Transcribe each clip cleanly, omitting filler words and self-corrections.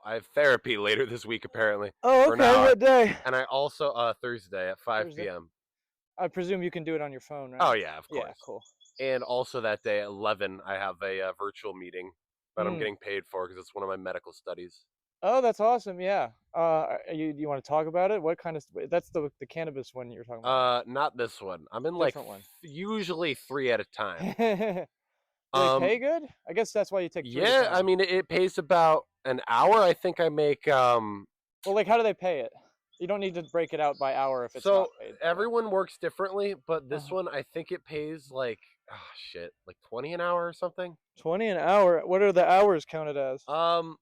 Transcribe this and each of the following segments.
I have therapy later this week apparently Oh, for an okay. hour, What day? and I also Thursday at 5 Thursday. p.m. I presume you can do it on your phone, Oh right? yeah, of Yeah, course. cool. And also that day at 11, I have a virtual meeting that I'm Mm. getting paid for because it's one of my medical studies. Oh, that's awesome. Yeah. You want to talk about it? What kind of? That's the cannabis one you're talking about. Not this one. I'm in like Different one. usually three at a time. Do they Um, pay good? I guess that's why you take three at a yeah, I time. mean it pays about an hour. I think I make Well, like, how do they pay it? You don't need to break it out by hour if it's not So paid that way. everyone works differently, but this Uh-huh. one I think it pays like shit, like 20 an hour or something. 20 an hour. What are the hours counted as? Um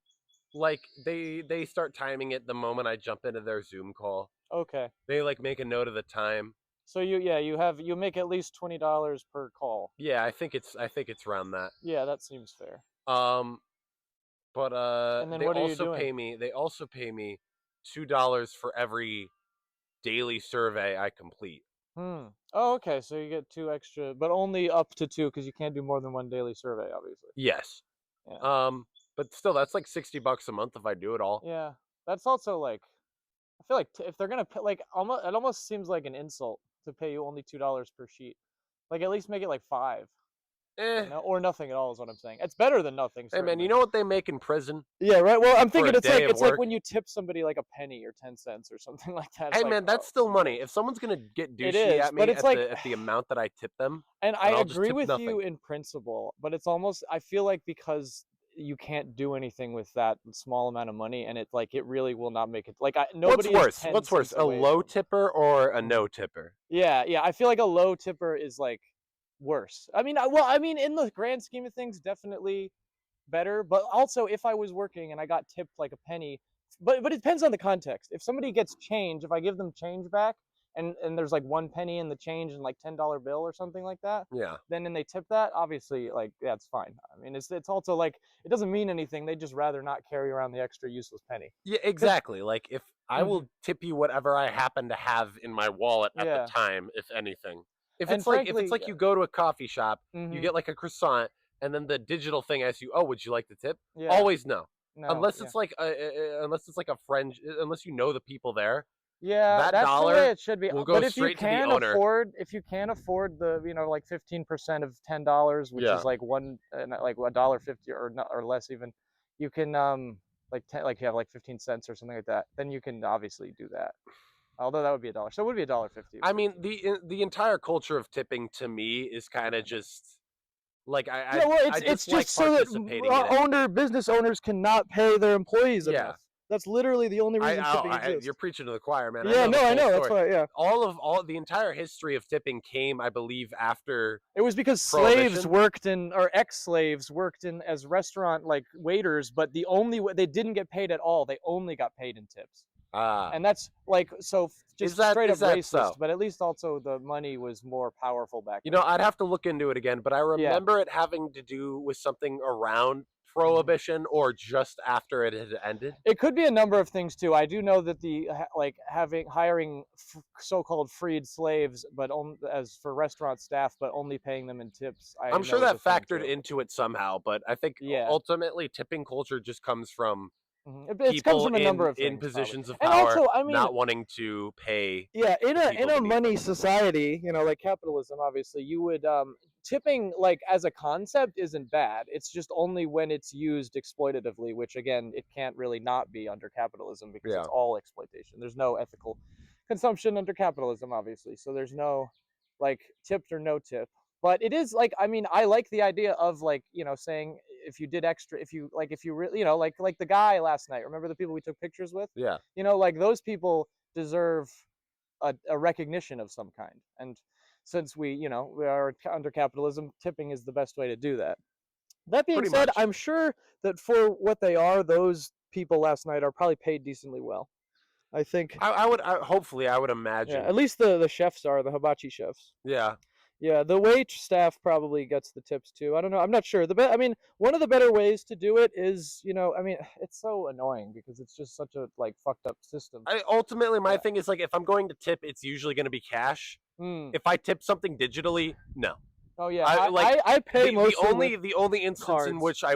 like they start timing it the moment I jump into their Zoom call. Okay. They like make a note of the time. So you make at least $20 per call. Yeah, I think it's around that. Yeah, that seems fair. Um but And then they what are you also doing? pay me $2 for every daily survey I complete. Hmm. Oh, okay. So you get two extra, but only up to two because you can't do more than one daily survey, obviously. Yes. Yeah. But still that's like $60 a month if I do it all. Yeah. That's also like, I feel like if they're gonna pay, like, almost, it almost seems like an insult to pay you only $2 per sheet. Like, at least make it like five, Eh. or nothing at all is what I'm saying. It's better than nothing, Hey man, you certainly. know what they make in prison Yeah, right. Well, I'm for a thinking day of it's like work? when you tip somebody like a penny or 10 cents or something like that. It's Hey like, man, oh, that's still come on. money. If someone's gonna get It douchey is, at but me it's at like, the amount that I tip them, and I then I'll just agree tip with you nothing. in principle, but it's almost, I feel like, because you can't do anything with that small amount of money, and it's like, it really will not make it. Like, What's nobody is worse? 10 What's worse, cents a away low from. tipper or a Mhm. no tipper? Yeah, yeah. I feel like a low tipper is like worse. I mean, I mean, in the grand scheme of things, definitely better. But also, if I was working and I got tipped like a penny, but it depends on the context. If somebody gets change, if I give them change back, and there's like one penny in the change and like $10 bill or something like that, Yeah. then and they tip that, obviously, like, yeah, it's fine. I mean, it's also like, it doesn't mean anything. They just rather not carry around the extra useless penny. Yeah, Because exactly. Like if I will tip you whatever I happen to have in my wallet at the yeah, time, if anything. If and it's like if it's frankly, like you go to a coffee shop, you hmm get like a croissant, and then the digital thing asks you, "Oh, would you like the tip?" yeah, Always no. no, Unless yeah. it's like unless it's like a friend, unless you know the people there, Yeah, that that's the way dollar it should be. will go But straight to the owner. if you can afford the, like 15% of $10, which is Yeah. like like $1.50 or not, or less even, you can, like 10, like you have like 15 cents or something like that. Then you can obviously do that. Although that would be a dollar, so it would be $1.50 I for mean, the entire culture of tipping to me is kind of $10. just like Yeah, well, I it's just dislike so that participating in it. business owners cannot pay their employees Yeah. enough. That's literally the only I, reason oh, tipping you're exists. preaching to the choir, man. I Yeah, know the no, I full know. That's story. why. Yeah. All the entire history of tipping came, I believe, after It was because slaves Prohibition. worked in, or ex-slaves worked in as restaurant like waiters, but the only way they didn't get paid at all, they only got paid in tips. Ah, And that's like, so is just that straight up is that racist, so? but at least also the money was more powerful back You then. know, I'd have to look into it again, but I Yeah. remember it having to do with something around Mhm. Prohibition or just after it had ended. It could be a number of things too. I do know that like having hiring so-called freed slaves, but as for restaurant staff, but only paying them in tips, I I'm sure know is that a thing factored too. into it somehow, but I think Yeah. ultimately tipping culture just comes from It comes people from a number of in things, probably. positions of And power also, I mean, not wanting to pay yeah, the in people a beneath money them. society, like capitalism, obviously, you would, tipping, like, as a concept, isn't bad. It's just only when it's used exploitatively, which, again, it can't really not be under capitalism because it's Yeah. all exploitation. There's no ethical consumption under capitalism, obviously. So there's no, like, tipped or no tip. But it is like, I mean, I like the idea of, like, saying, if you did extra, if you really, like the guy last night. Remember the people we took pictures with? Yeah. Like, those people deserve a recognition of some kind. And since we are under capitalism, tipping is the best way to do that. That being Pretty said, much. I'm sure that for what they are, those people last night are probably paid decently well. I think, Hopefully I would yeah, imagine. at least the chefs are the hibachi chefs. Yeah. Yeah, the wait staff probably gets the tips too. I don't know. I'm not sure. I mean, one of the better ways to do it is, I mean, it's so annoying because it's just such a, like, fucked up system. Ultimately my Yeah. thing is like if I'm going to tip, it's usually going to be cash. Hmm. If I tip something digitally, no. Oh yeah, I pay the mostly only instance in cards. which I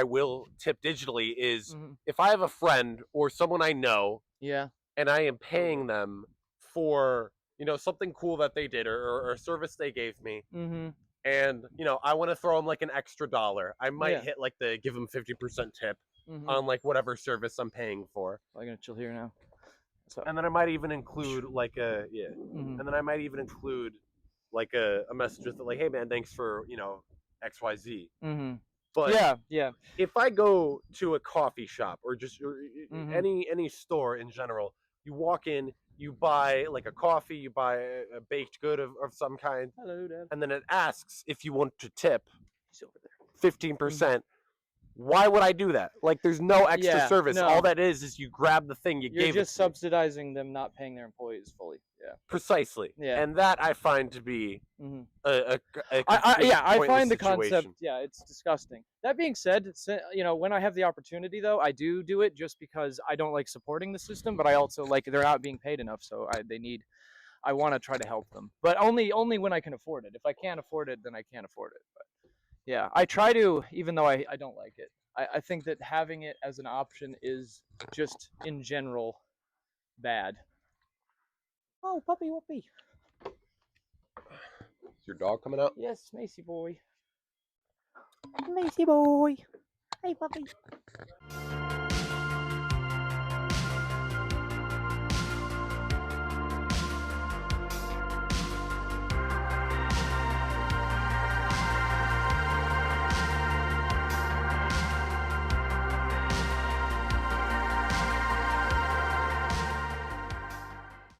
will tip digitally is Mhm. if I have a friend or someone I know Yeah. and I am paying them for something cool that they did or a service they gave me, Mhm. and I want to throw them like an extra dollar. I might Yeah. hit like the give them 50% tip Mhm. on like whatever service I'm paying for, I'm gonna chill here now. So. and then I might even include like Mhm. and then I might even include like a message with like, hey man, thanks for XYZ. Mhm. But Yeah. Yeah. if I go to a coffee shop or just Mhm. any store in general, you walk in, you buy like a coffee, you buy a baked good of some kind, Hello, Dad. and then it asks if you want to tip He's over there. 15%. Why would I do that? Like, there's no extra Yeah. service. All No. that is you grab the thing, you You're gave it just to me. subsidizing them not paying their employees fully. Yeah. Precisely. Yeah. And that I find to be Mhm. a completely I pointless find the concept, situation. yeah, it's disgusting. That being said, when I have the opportunity though, I do it just because I don't like supporting the system, but I also like they're not being paid enough, so I want to try to help them, but only when I can afford it. If I can't afford it, then I can't afford it. But yeah, I try to, even though I don't like it. I think that having it as an option is just in general bad. Oh, puppy whoopee. Is your dog coming out? Yes, Macy boy. Macy boy. Hey, puppy.